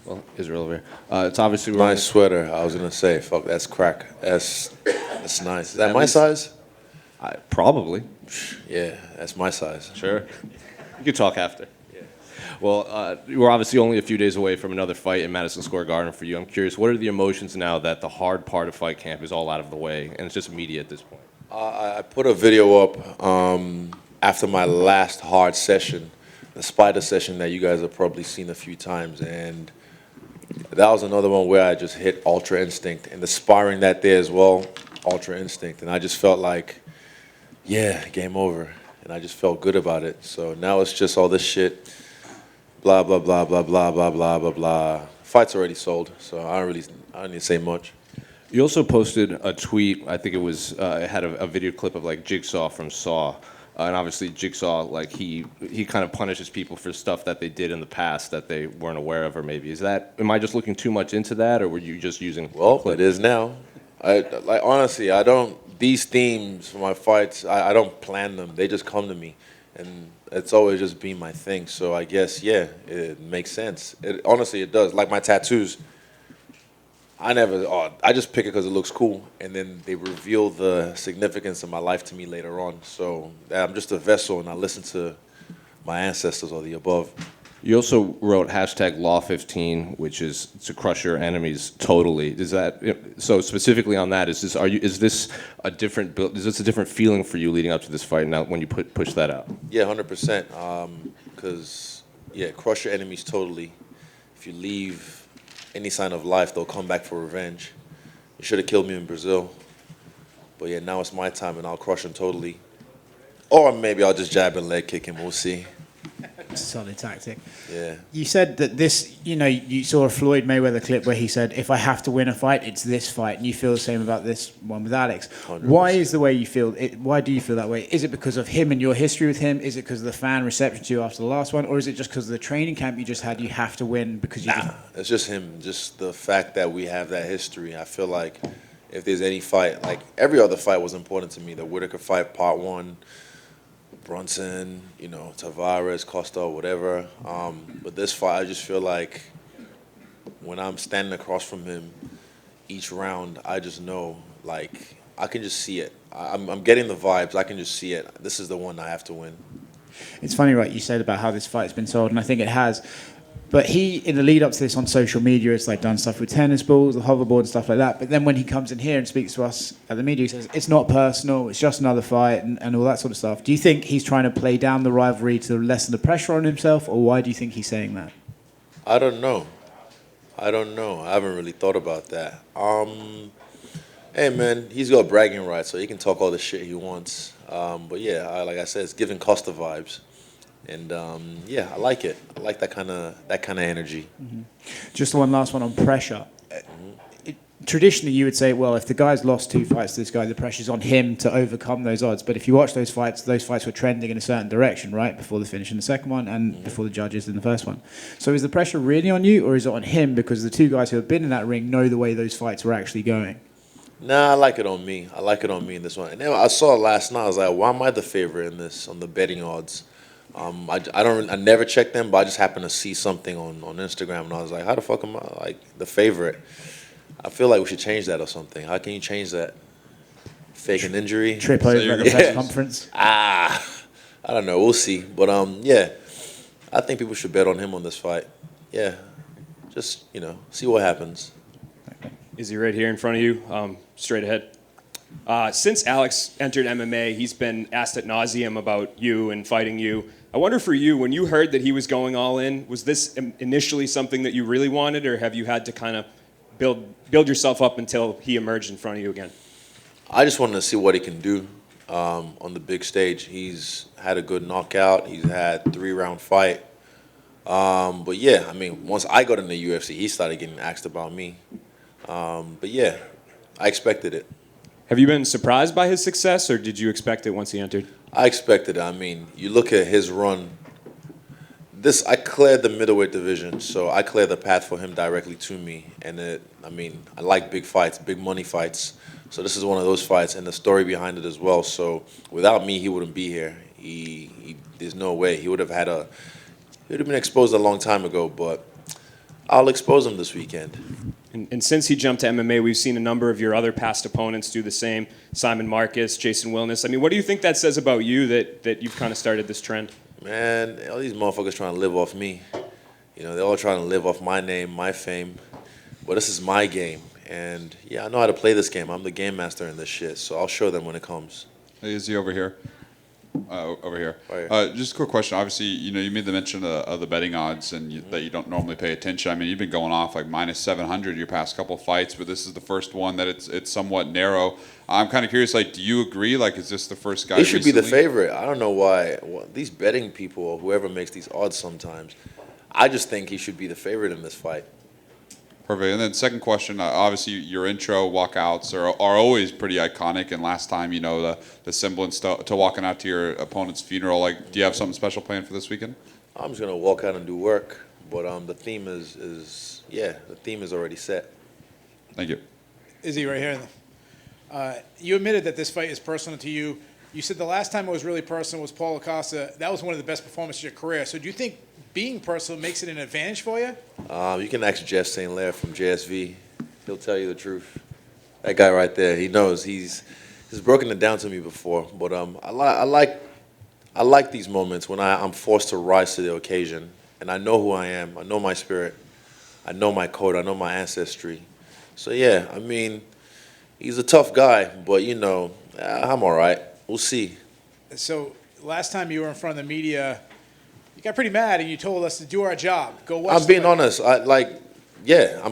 Well, Israel over here. It's obviously Nice sweater. I was gonna say, fuck, that's crack. That's nice. Is that my size? Probably. Yeah, that's my size. Sure. You can talk after. Yeah. Well, we're obviously only a few days away from another fight in Madison Square Garden for you. I'm curious, what are the emotions now that the hard part of fight camp is all out of the way and it's just media at this point? I put a video up after my last hard session, the spider session that you guys have probably seen a few times, and that was another one where I just hit Ultra Instinct, and the sparring that day as well, Ultra Instinct, and I just felt like, yeah, game over, and I just felt good about it. So now it's just all this shit, blah blah blah blah blah blah blah blah blah. Fight's already sold, so I don't need to say much. You also posted a tweet. I think it was it had a video clip of like Jigsaw from Saw, and obviously Jigsaw, like he kind of punishes people for stuff that they did in the past that they weren't aware of, or maybe am I just looking too much into that, or were you just using? Well, it is now. Honestly, I don't. These themes for my fights, I don't plan them. They just come to me, and it's always just been my thing. So I guess it makes sense. Honestly, it does. Like my tattoos. I just pick it because it looks cool, and then they reveal the significance of my life to me later on. So I'm just a vessel, and I listen to my ancestors or the above. You also wrote #Law15, which is to crush your enemies totally. Is that so? Specifically on that, is this a different feeling for you leading up to this fight? Now, when you push that out, Yeah, 100%. Because crush your enemies totally. If you leave any sign of life, they'll come back for revenge. You should have killed me in Brazil, but yeah, now it's my time, and I'll crush him totally. Or maybe I'll just jab and leg kick him. We'll see. Solid tactic. Yeah. You said that you saw a Floyd Mayweather clip where he said, if I have to win a fight, it's this fight. And you feel the same about this one with Alex. 100%. Why is the way you feel? Why do you feel that way? Is it because of him and your history with him? Is it because of the fan reception to you after the last one? Or is it just because of the training camp you just had, you have to win because you It's just him. Just the fact that we have that history. I feel like if there's any fight, like every other fight was important to me. The Whitaker fight, part 1. Brunson, Tavares, Costa, whatever. But this fight, I just feel like when I'm standing across from him each round, I just know, like, I can just see it. I'm getting the vibes. I can just see it. This is the one I have to win. It's funny, right? You said about how this fight's been sold, and I think it has. But he, in the lead up to this on social media, it's like done stuff with tennis balls, the hoverboard and stuff like that. But then when he comes in here and speaks to us at the media, he says, it's not personal, it's just another fight and all that sort of stuff. Do you think he's trying to play down the rivalry to lessen the pressure on himself, or why do you think he's saying that? I don't know. I haven't really thought about that. Hey, man, he's got bragging rights, so he can talk all the shit he wants. But yeah, like I said, it's giving Costa vibes. And I like it. I like that kind of energy. Mm-hmm. Just one last one on pressure. Traditionally, you would say, well, if the guy's lost 2 fights to this guy, the pressure's on him to overcome those odds. But if you watch those fights were trending in a certain direction, right, before the finish in the second one and before the judges in the first one. So is the pressure really on you, or is it on him because the 2 guys who have been in that ring know the way those fights were actually going? Nah, I like it on me. I like it on me in this one. And then I saw it last night. I was like, why am I the favorite in this on the betting odds? I never check them, but I just happened to see something on Instagram, and I was like, how the fuck am I like the favorite? I feel like we should change that or something. How can you change that? Fake an injury? Trip over at the press conference? I don't know. We'll see. But I think people should bet on him on this fight. Yeah, just see what happens. Is he right here in front of you? Straight ahead. Since Alex entered MMA, he's been asked ad nauseum about you and fighting you. I wonder for you, when you heard that he was going all in, was this initially something that you really wanted, or have you had to kind of build yourself up until he emerged in front of you again? I just wanted to see what he can do on the big stage. He's had a good knockout. He's had 3-round fight. But yeah, I mean, once I got in the UFC, he started getting asked about me. But yeah, I expected it. Have you been surprised by his success, or did you expect it once he entered? I expected it. I mean, you look at his run. I cleared the middleweight division, so I cleared the path for him directly to me. And I like big fights, big money fights. So this is one of those fights, and the story behind it as well. So without me, he wouldn't be here. There's no way he would have been exposed a long time ago. But I'll expose him this weekend. And since he jumped to MMA, we've seen a number of your other past opponents do the same. Simon Marcus, Jason Wilness. I mean, what do you think that says about you that you've kind of started this trend? Man, all these motherfuckers trying to live off me. You know, they're all trying to live off my name, my fame. But this is my game. And, yeah, I know how to play this game. I'm the game master in this shit. So I'll show them when it comes. Hey, is he over here? Over here. Right here. Just a quick question. Obviously, you know, you made the mention of the betting odds and that you don't normally pay attention. I mean, you've been going off like minus 700 your past couple fights, but this is the first one that it's somewhat narrow. I'm kind of curious, like, do you agree? Like, is this the first guy He should be the recently? favorite. I don't know why. These betting people or whoever makes these odds sometimes, I just think he should be the favorite in this fight. Perfect. And then second question, obviously your intro walkouts are always pretty iconic. And last time, you know, the semblance to walking out to your opponent's funeral, like, do you have something special planned for this weekend? I'm just going to walk out and do work. But the theme the theme is already set. Thank you. Izzy, right here. You admitted that this fight is personal to you. You said the last time it was really personal was Paul Acosta. That was one of the best performances of your career. So do you think being personal makes it an advantage for you? You can ask Jeff St. Lair from JSV. He'll tell you the truth. That guy right there, he knows. He's broken it down to me before. But I like these moments when I'm forced to rise to the occasion. And I know who I am. I know my spirit. I know my code. I know my ancestry. So, yeah, I mean, he's a tough guy. But, you know, I'm all right. We'll see. So last time you were in front of the media, you got pretty mad and you told us to do our job. Go watch. I'm being honest. I'm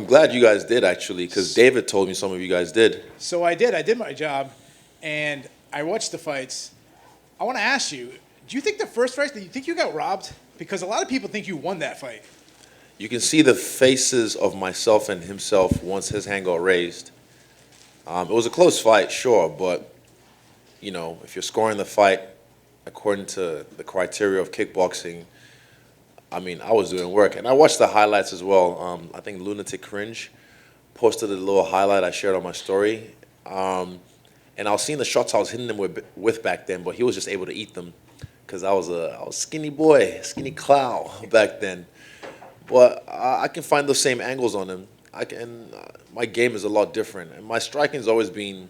glad you guys did, actually, because David told me some of you guys did. So I did. I did my job, and I watched the fights. I want to ask you, do you think the first fight, do you think you got robbed? Because a lot of people think you won that fight. You can see the faces of myself and himself once his hand got raised. It was a close fight, sure, but, you know, if you're scoring the fight according to the criteria of kickboxing, I mean, I was doing work. And I watched the highlights as well. I think Lunatic Cringe posted a little highlight I shared on my story. And I was seeing the shots I was hitting him with back then, but he was just able to eat them because I was a skinny boy, skinny clown back then. But I can find those same angles on him. My game is a lot different. And my striking has always been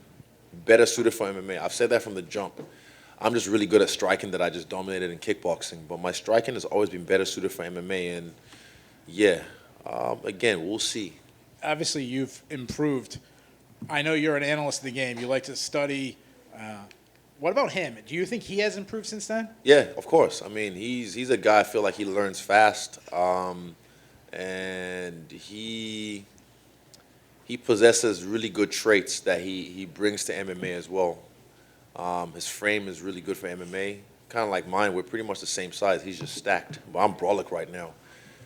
better suited for MMA. I've said that from the jump. I'm just really good at striking that I just dominated in kickboxing. But my striking has always been better suited for MMA. And, yeah, again, we'll see. Obviously, you've improved. I know you're an analyst of the game. You like to study. What about him? Do you think he has improved since then? Yeah, of course. I mean, he's a guy I feel like he learns fast. And he possesses really good traits that he brings to MMA as well. His frame is really good for MMA. Kind of like mine, we're pretty much the same size. He's just stacked. But I'm brolic right now.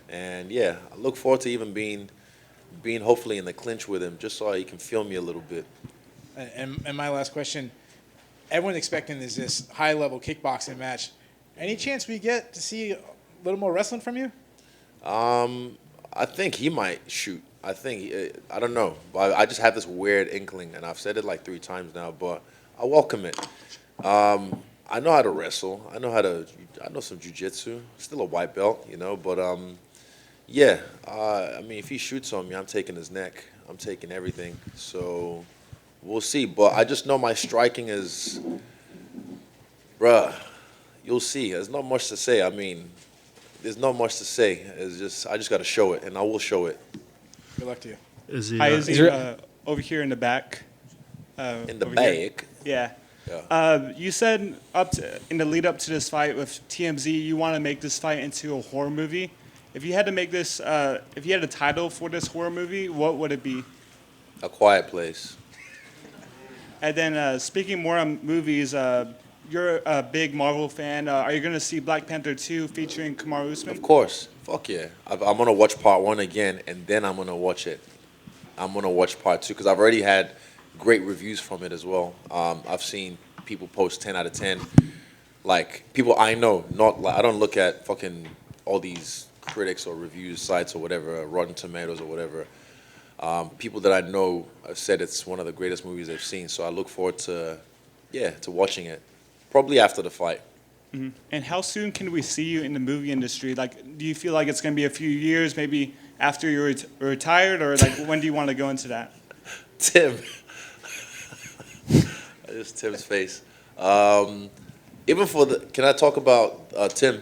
And, yeah, I look forward to even being hopefully in the clinch with him just so he can feel me a little bit. And my last question, everyone's expecting this high-level kickboxing match. Any chance we get to see a little more wrestling from you? I think he might shoot. I don't know. But I just have this weird inkling, and I've said it like 3 times now, but I welcome it. I know how to wrestle. I know some jiu-jitsu. Still a white belt, you know, but yeah. I mean, if he shoots on me, I'm taking his neck. I'm taking everything. So we'll see. But I just know my striking is, bruh, you'll see. There's not much to say. I mean, there's not much to say. I just got to show it, and I will show it. Good luck to you. Hi, Izzy. Over here in the back. In the over here. back. Yeah. Yeah. You said in the lead up to this fight with TMZ, you want to make this fight into a horror movie. If you had to make this, if you had a title for this horror movie, what would it be? A Quiet Place. And then speaking more on movies, you're a big Marvel fan. Are you going to see Black Panther 2 featuring Kamar Usman? Of course. Fuck yeah. I'm going to watch part 1 again, and then I'm going to watch it. I'm going to watch part 2 because I've already had great reviews from it as well. I've seen people post 10 out of 10. Like, people I know, I don't look at fucking all these critics or reviews sites or whatever, Rotten Tomatoes or whatever. People that I know have said it's one of the greatest movies they've seen, so I look forward to watching it. Probably after the fight. Mm-hmm. And how soon can we see you in the movie industry? Like, do you feel like it's going to be a few years, maybe after you're retired, or like when do you want to go into that? Tim. Just Tim's face. Even for the, can I talk about Tim?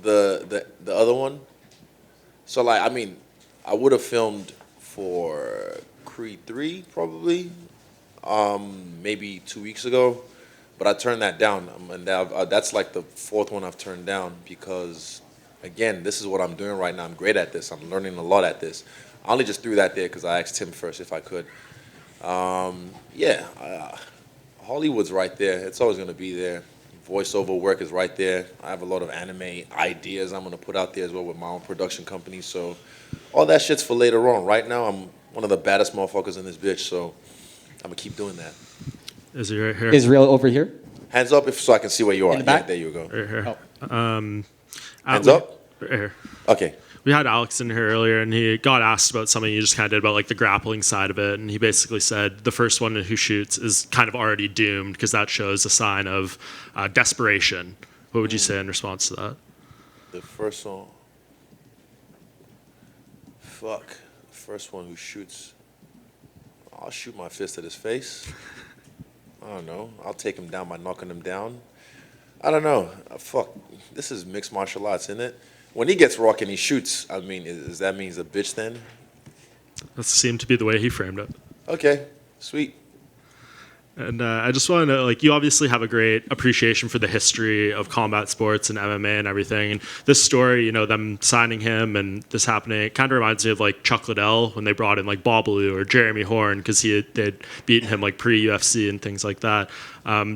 The other one. So like, I mean, I would have filmed for Creed 3 probably, maybe 2 weeks ago, but I turned that down. And that's like the fourth one I've turned down because, again, this is what I'm doing right now. I'm great at this. I'm learning a lot at this. I only just threw that there because I asked Tim first if I could. Hollywood's right there. It's always going to be there. Voiceover work is right there. I have a lot of anime ideas I'm going to put out there as well with my own production company. So all that shit's for later on. Right now, I'm one of the baddest motherfuckers in this bitch, so I'm going to keep doing that. Is he right here? Israel over here. Hands up so I can see where you are. In the back? Yeah, there you go. Right here. Oh. Hands up? Right here. Okay. We had Alex in here earlier, and he got asked about something you just kind of did about like the grappling side of it, and he basically said the first one who shoots is kind of already doomed because that shows a sign of desperation. What would you say in response to that? The first one. Fuck. The first one who shoots. I'll shoot my fist at his face. I don't know. I'll take him down by knocking him down. I don't know. Fuck. This is mixed martial arts, isn't it? When he gets rock and he shoots, I mean, does that mean he's a bitch then? That seemed to be the way he framed it. Okay, sweet. And I just want to know, like, you obviously have a great appreciation for the history of combat sports and MMA and everything. And this story, you know, them signing him and this happening, it kind of reminds me of, like, Chuck Liddell when they brought in, like, Babalu or Jeremy Horn because they'd beaten him, like, pre-UFC and things like that.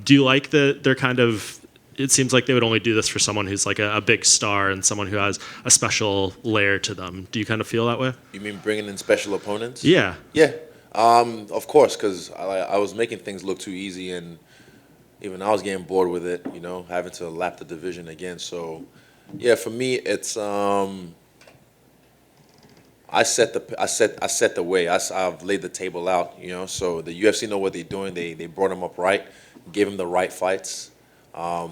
Do you like that they're kind of... It seems like they would only do this for someone who's like a big star and someone who has a special layer to them. Do you kind of feel that way? You mean bringing in special opponents? Yeah. Yeah, of course, because I was making things look too easy, and even I was getting bored with it, you know, having to lap the division again. So, yeah, for me, it's I set the way. I've laid the table out, you know. So the UFC know what they're doing. They brought him up right, gave him the right fights. I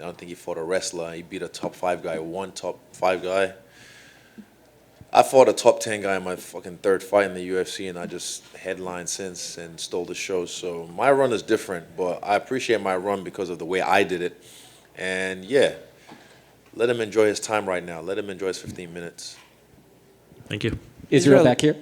don't think he fought a wrestler. He beat a top 5 guy, one top 5 guy. I fought a top 10 guy in my fucking third fight in the UFC, and I just headlined since and stole the show. So my run is different, but I appreciate my run because of the way I did it. And yeah, let him enjoy his time right now. Let him enjoy his 15 minutes. Thank you. Israel back here.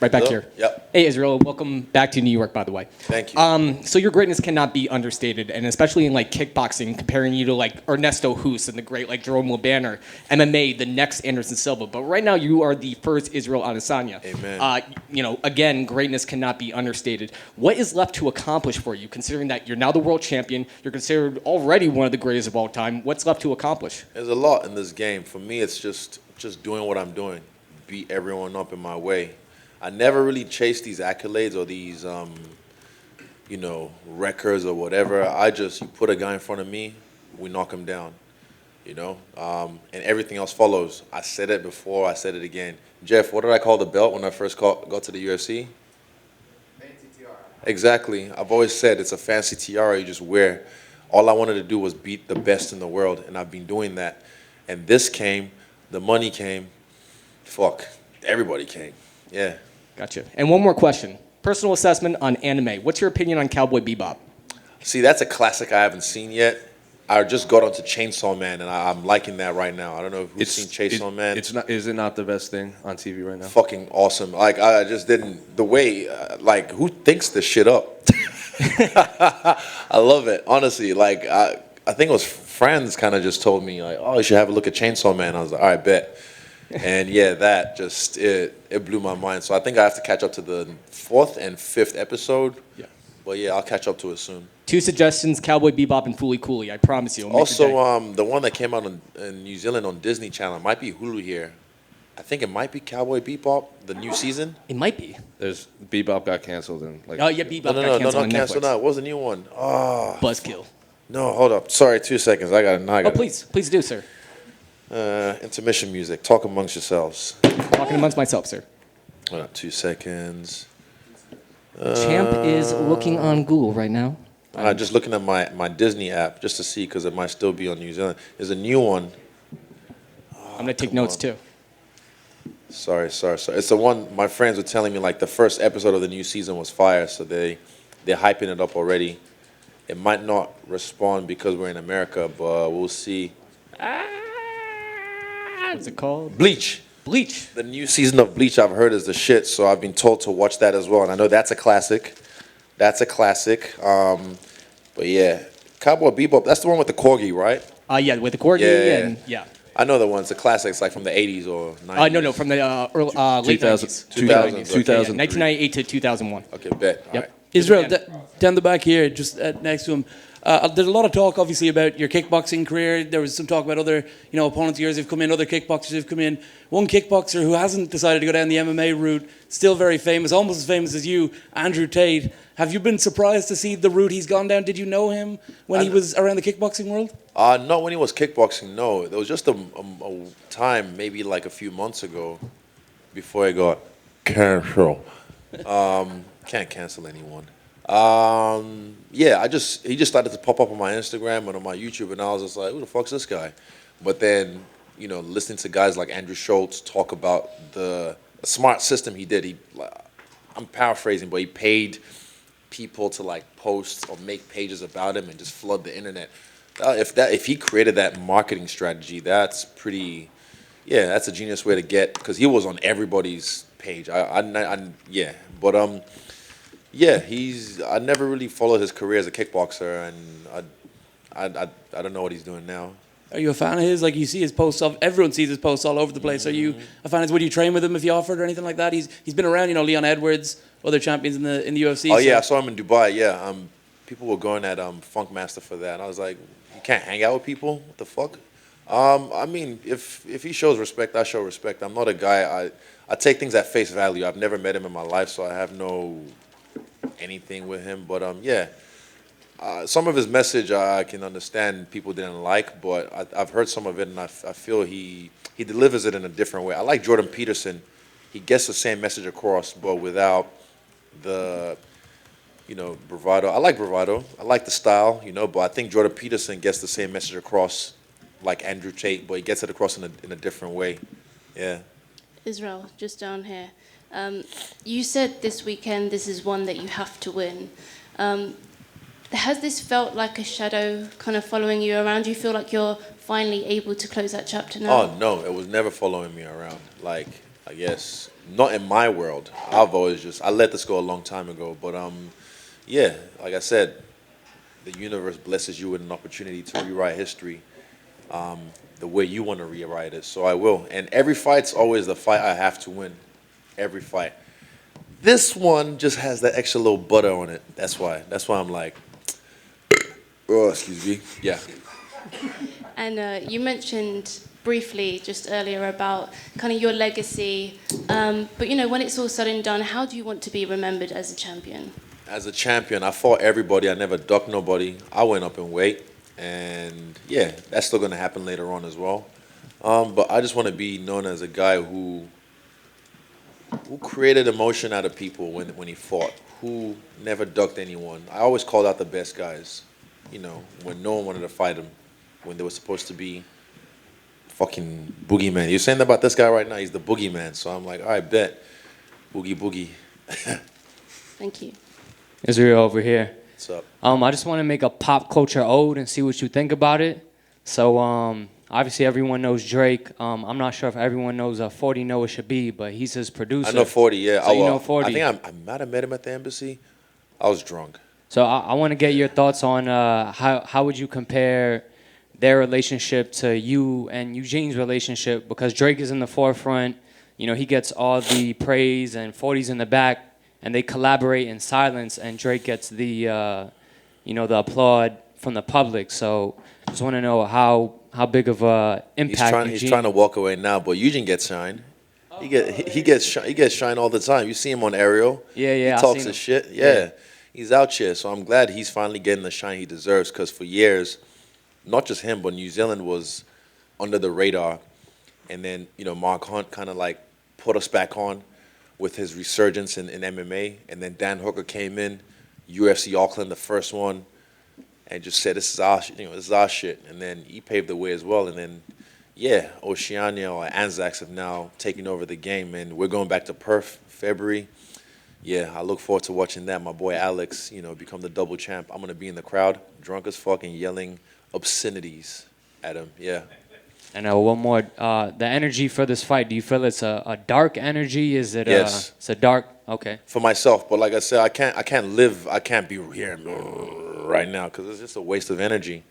Right back Hello? here. Yep. Hey, Israel. Welcome back to New York, by the way. Thank you. So your greatness cannot be understated, and especially in like kickboxing, comparing you to like Ernesto Hus and the great like Jerome Banner, MMA, the next Anderson Silva. But right now, you are the first Israel Adesanya. Amen. You know, again, greatness cannot be understated. What is left to accomplish for you, considering that you're now the world champion, you're considered already one of the greatest of all time? What's left to accomplish? There's a lot in this game. For me, it's just doing what I'm doing, beat everyone up in my way. I never really chase these accolades or these, you know, records or whatever. You put a guy in front of me, we knock him down, you know, and everything else follows. I said it before, I said it again. Jeff, what did I call the belt when I first got to the UFC? Fancy tiara. Exactly. I've always said it's a fancy tiara you just wear. All I wanted to do was beat the best in the world, and I've been doing that. And this came, the money came, fuck, everybody came. Yeah. Gotcha. And one more question. Personal assessment on anime. What's your opinion on Cowboy Bebop? See, that's a classic I haven't seen yet. I just got onto Chainsaw Man, and I'm liking that right now. I don't know who's seen Chainsaw Man. It's not. Is it not the best thing on TV right now? Fucking awesome. Like, I just didn't, the way, like, who thinks this shit up? I love it, honestly. Like, I think it was friends kind of just told me, like, oh, you should have a look at Chainsaw Man. I was like, all right, bet. And yeah, that just, it blew my mind. So I think I have to catch up to the 4th and 5th episode. Yeah. But yeah, I'll catch up to it soon. 2 suggestions, Cowboy Bebop and Fooly Cooley. I promise you. Also, the one that came out in New Zealand on Disney Channel, might be Hulu here. I think it might be Cowboy Bebop, the new season. It might be. There's Bebop got canceled and like. Oh yeah, Bebop got No, canceled not on canceled. Netflix. No, what was the new one? Oh, Buzzkill. no, hold up. Sorry, 2 seconds. I got it. Oh, please do, sir. Intermission music. Talk amongst yourselves. Talking amongst myself, sir. Hold up, 2 seconds. Champ is looking on Google right now. Just looking at my Disney app just to see because it might still be on New Zealand. There's a new one. I'm gonna take come notes on. too. Sorry. It's the one my friends were telling me, like, the first episode of the new season was fire, so they're hyping it up already. It might not respond because we're in America, but we'll see. What's it called? Bleach. Bleach. The new season of Bleach I've heard is the shit, so I've been told to watch that as well. And I know that's a classic. But yeah, Cowboy Bebop, that's the one with the corgi, right? Yeah, with the corgi Yeah. and yeah. I know the ones, the classics, like from the 80s or 90s. No, from the late 2000 90s. 2000s, okay. 2000. 1998 to 2001. Okay, bet. All Yep. right. Israel, Yeah. down the back here, just next to him. There's a lot of talk, obviously, about your kickboxing career. There was some talk about other, opponents of yours who've come in, other kickboxers who've come in. One kickboxer who hasn't decided to go down the MMA route, still very famous, almost as famous as you, Andrew Tate. Have you been surprised to see the route he's gone down? Did you know him when he was around the kickboxing world? Not when he was kickboxing, no. There was just a time, maybe like a few months ago, before he got canceled. Can't cancel anyone. Yeah, he just started to pop up on my Instagram and on my YouTube, and I was just like, who the fuck's this guy? But then, listening to guys like Andrew Schultz talk about the smart system he did, I'm paraphrasing, but he paid people to like post or make pages about him and just flood the internet. If he created that marketing strategy, that's pretty, yeah, that's a genius way to get, because he was on everybody's page. Yeah, but yeah, I never really followed his career as a kickboxer, and I don't know what he's doing now. Are you a fan of his? Like, you see his posts, everyone sees his posts all over the place. Are you a fan of his? Would you train with him if you offered or anything like that? He's been around, Leon Edwards, other champions in the UFC. Oh yeah, I saw him in Dubai. Yeah, people were going at Funk Master for that, and I was like, you can't hang out with people. What the fuck? I mean, if he shows respect, I show respect. I'm not a guy. I take things at face value. I've never met him in my life, so I have no anything with him. But yeah, some of his message I can understand people didn't like, but I've heard some of it, and I feel he delivers it in a different way. I like Jordan Peterson. He gets the same message across, but without the bravado. I like bravado. I like the style, but I think Jordan Peterson gets the same message across like Andrew Tate, but he gets it across in a different way. Yeah. Israel, just down here. You said this weekend this is one that you have to win. Has this felt like a shadow kind of following you around? Do you feel like you're finally able to close that chapter now? Oh, no, it was never following me around. Like, I guess, not in my world. I've always I let this go a long time ago. But, yeah, like I said, the universe blesses you with an opportunity to rewrite history the way you want to rewrite it. So I will. And every fight's always the fight I have to win. Every fight. This one just has that extra little butter on it. That's why I'm like, oh, excuse me. Yeah. And you mentioned briefly just earlier about kind of your legacy. But, when it's all said and done, how do you want to be remembered as a champion? As a champion, I fought everybody. I never ducked nobody. I went up in weight. And, yeah, that's still going to happen later on as well. But I just want to be known as a guy who created emotion out of people when he fought, who never ducked anyone. I always called out the best guys, when no one wanted to fight him, when they were supposed to be fucking boogeyman. You're saying about this guy right now, he's the boogeyman. So I'm like, all right, bet. Boogie. Thank you. Israel over here. What's up? I just want to make a pop culture ode and see what you think about it. So, obviously everyone knows Drake. I'm not sure if everyone knows 40 Noah Shabib, but he's his producer. I know 40, yeah. So you know 40. I think I might have met him at the embassy. I was drunk. So I want to get your thoughts on how would you compare their relationship to you and Eugene's relationship, because Drake is in the forefront. He gets all the praise and 40's in the back. And they collaborate in silence, and Drake gets the applaud from the public. So I just want to know how big of a impact He's trying to walk away now, but Eugene gets shine. He gets shine all the time. You see him on Ariel. Yeah. He talks his shit. Yeah, he's out here. So I'm glad he's finally getting the shine he deserves. Because for years, not just him, but New Zealand was under the radar, and then Mark Hunt kind of like put us back on with his resurgence in MMA, and then Dan Hooker came in, UFC Auckland, the first one, and just said, this is our shit, and then he paved the way as well, and then, yeah, Oceania or Anzacs have now taken over the game, and we're going back to Perth February. Yeah, I look forward to watching that. My boy Alex, become the double champ. I'm gonna be in the crowd, drunk as fuck, and yelling obscenities at him. Yeah. And one more, the energy for this fight. Do you feel it's a dark energy? Is it? Yes. It's a dark. Okay. For myself, but like I said, I can't be here right now because it's just a waste of energy.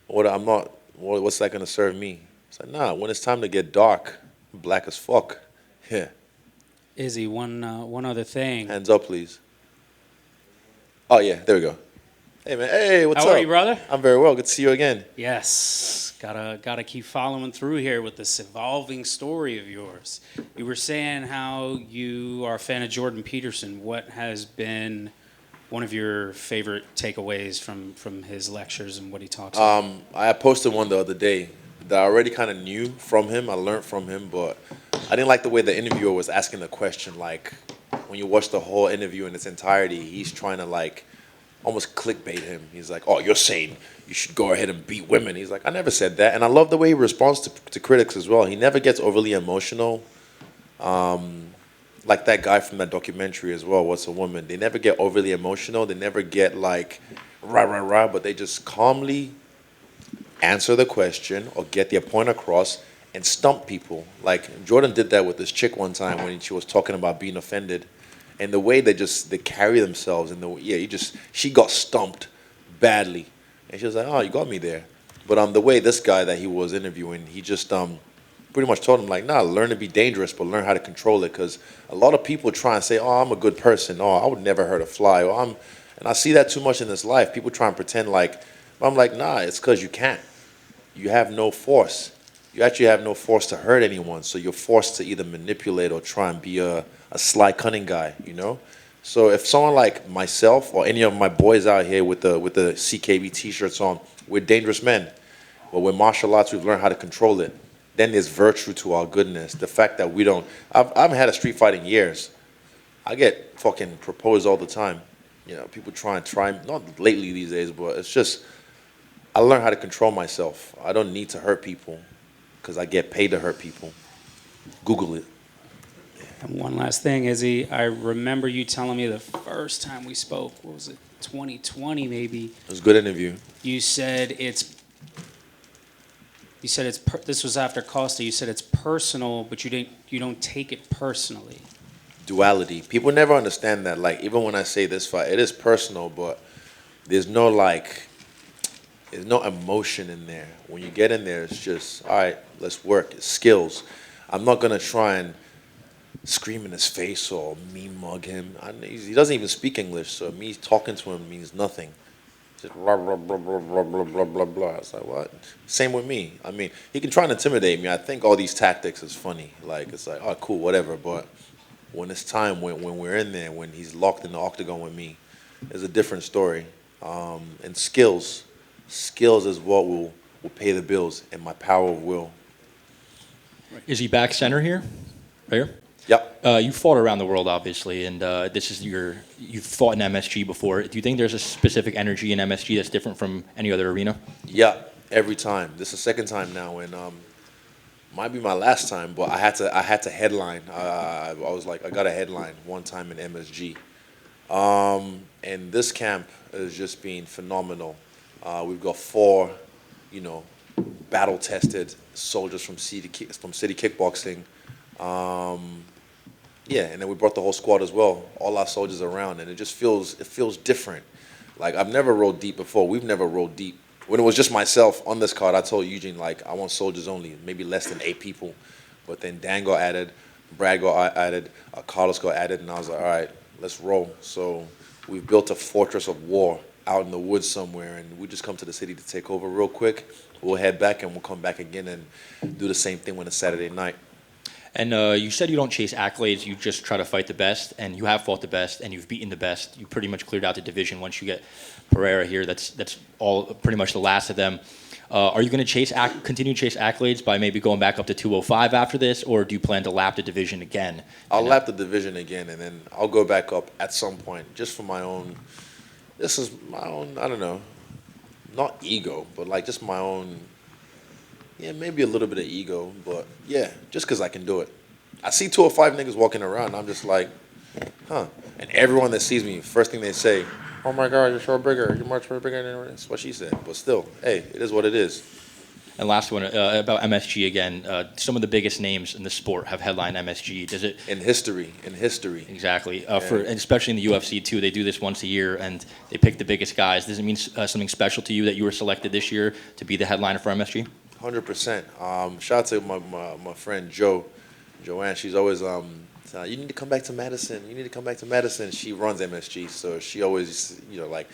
What's that gonna serve me? It's like, nah. When it's time to get dark, black as fuck. Yeah. Izzy, one other thing. Hands up, please. Oh yeah, there we go. Hey man, hey, what's up? How are you, brother? I'm very well. Good to see you again. Yes, gotta keep following through here with this evolving story of yours. You were saying how you are a fan of Jordan Peterson. What has been one of your favorite takeaways from his lectures and what he talks about? I posted one the other day that I already kind of knew from him. I learned from him, but I didn't like the way the interviewer was asking the question. Like, when you watch the whole interview in its entirety, he's trying to like almost clickbait him. He's like, oh, you're saying you should go ahead and beat women. He's like, I never said that. And I love the way he responds to critics as well. He never gets overly emotional. Like that guy from that documentary as well, What's a Woman? They never get overly emotional. They never get like, rah, but they just calmly answer the question or get their point across and stump people. Like Jordan did that with this chick one time when she was talking about being offended. And the way they carry themselves, and she got stumped badly, and she was like, "Oh, you got me there." But the way this guy that he was interviewing, he just pretty much told him like, "Nah, learn to be dangerous, but learn how to control it." Because a lot of people try and say, "Oh, I'm a good person. Oh, I would never hurt a fly." And I see that too much in this life. People try and pretend like, I'm like, nah, it's because you can't. You have no force. You actually have no force to hurt anyone. So you're forced to either manipulate or try and be a sly, cunning guy, So if someone like myself or any of my boys out here with the CKB T-shirts on, we're dangerous men. But with martial arts, we've learned how to control it. Then there's virtue to our goodness. The fact that we don't... I haven't had a street fight in years. I get fucking proposed all the time. People try, not lately these days, but it's just... I learned how to control myself. I don't need to hurt people because I get paid to hurt people. Google it. And one last thing, Izzy, I remember you telling me the first time we spoke, what was it, 2020 maybe? It was a good interview. You said this was after Costa. You said it's personal, but you don't take it personally. Duality. People never understand that. Like, even when I say this fight, it is personal, but there's no emotion in there. When you get in there, it's just, all right, let's work. It's skills. I'm not gonna try and scream in his face or mean mug him. He doesn't even speak English, so me talking to him means nothing. Just blah, blah, blah, blah, blah, blah, blah, blah, blah. It's like, what? Same with me. I mean, he can try and intimidate me. I think all these tactics is funny. Like, it's like, oh, cool, whatever. But when it's time, when we're in there, when he's locked in the octagon with me, it's a different story. And skills is what will pay the bills, and my power of will. Is he back center here? Right here? Yep. You fought around the world, obviously, and you've fought in MSG before. Do you think there's a specific energy in MSG that's different from any other arena? Yeah, every time. This is the second time now, and might be my last time, but I had to headline. I was like, I got a headline one time in MSG. And this camp has just been phenomenal. We've got 4, battle-tested soldiers from City Kickboxing. And then we brought the whole squad as well, all our soldiers around, and it feels different. Like, I've never rolled deep before. We've never rolled deep. When it was just myself on this card, I told Eugene, like, I want soldiers only, maybe less than 8 people. But then Dan got added, Brad got added, Carlos got added, and I was like, all right, let's roll. So we've built a fortress of war out in the woods somewhere, and we just come to the city to take over real quick. We'll head back, and we'll come back again and do the same thing when it's Saturday night. And you said you don't chase accolades, you just try to fight the best, and you have fought the best, and you've beaten the best. You pretty much cleared out the division once you get Pereira here. That's all pretty much the last of them. Are you going to continue to chase accolades by maybe going back up to 205 after this, or do you plan to lap the division again? I'll lap the division again, and then I'll go back up at some point, just for my own. This is my own, I don't know, not ego, but like just my own Yeah, maybe a little bit of ego, but yeah, just because I can do it. I see 205 niggas walking around, and I'm just like, huh. And everyone that sees me, first thing they say, oh my God, you're so bigger. You're much bigger than that's what she said. But still, hey, it is what it is. And last one about MSG again. Some of the biggest names in the sport have headlined MSG. Does it in history? Exactly. And especially in the UFC too, they do this once a year and they pick the biggest guys. Does it mean something special to you that you were selected this year to be the headliner for MSG? 100%. Shout out to my friend Joanne. She's always you need to come back to Madison. You need to come back to Madison. She runs MSG, so she always like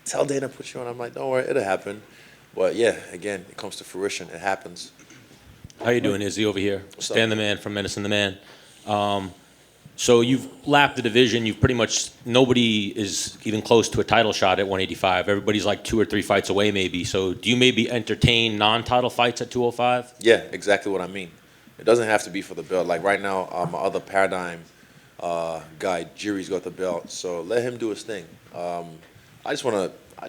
tell Dana to put you on. I'm like, don't worry, it'll happen. But yeah, again, it comes to fruition. It happens. How you doing, Izzy, over here? Stan the Man from Medicine the Man. So you've lapped the division. You've pretty much, nobody is even close to a title shot at 185. Everybody's like 2 or 3 fights away maybe. So do you maybe entertain non-title fights at 205? Yeah, exactly what I mean. It doesn't have to be for the belt. Like right now, my other Paradigm guy, Jiri's got the belt. So let him do his thing. I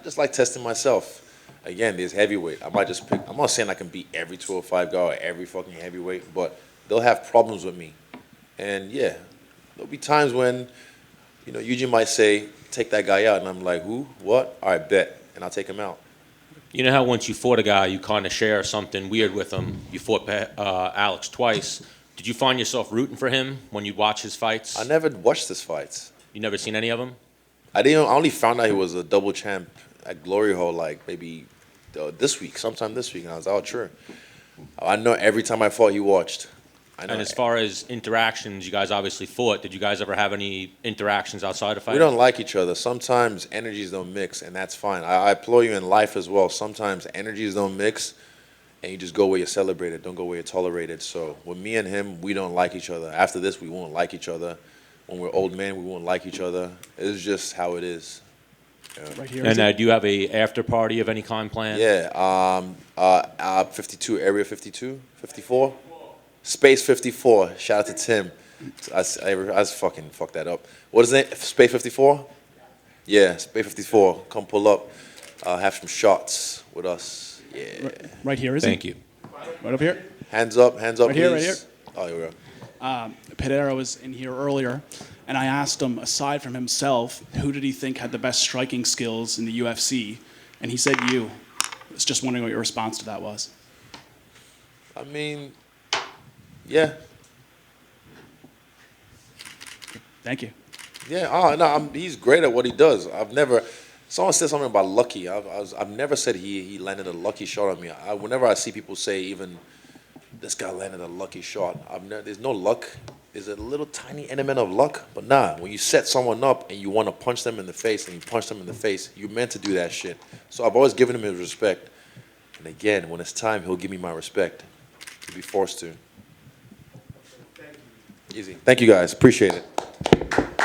just like testing myself. Again, there's heavyweight. I might just pick. I'm not saying I can beat every 205 guy or every fucking heavyweight, but they'll have problems with me. And yeah, there'll be times when, Eugene might say, take that guy out. And I'm like, who? What? All right, bet. And I'll take him out. You know how once you fought a guy, you kind of share something weird with him. You fought Alex twice. Did you find yourself rooting for him when you watch his fights? I never watched his fights. You never seen any of them? I only found out he was a double champ at Glory Hole like maybe sometime this week, and I was out. Sure. I know every time I fought, he watched. And as far as interactions, you guys obviously fought. Did you guys ever have any interactions outside of fighting? We don't like each other. Sometimes energies don't mix, and that's fine. I applaud you in life as well. Sometimes energies don't mix, and you just go where you're celebrated, don't go where you're tolerated. So with me and him, we don't like each other. After this, we won't like each other. When we're old men, we won't like each other. It's just how it is. Yeah. Right here. And do you have a after party of any kind planned? Yeah. 52, Area 52, 54. Space 54. Shout out to Tim. I fucking fucked that up. What is it? Space 54? Yeah, Space 54. Come pull up. Have some shots with us. Yeah. Right here, is it? Thank you. Right over here? Hands up, right please. Here, right here. Oh, here we go. Pereira was in here earlier, and I asked him, aside from himself, who did he think had the best striking skills in the UFC? And he said you. I was just wondering what your response to that was. I mean, yeah. Thank you. Yeah, no, he's great at what he does. Someone said something about lucky. I've never said he landed a lucky shot on me. Whenever I see people say even, this guy landed a lucky shot, there's no luck. There's a little tiny element of luck, but nah, when you set someone up and you want to punch them in the face and you punch them in the face, you're meant to do that shit. So I've always given him his respect. And again, when it's time, he'll give me my respect. He'll be forced to. Easy. Thank you guys. Appreciate it.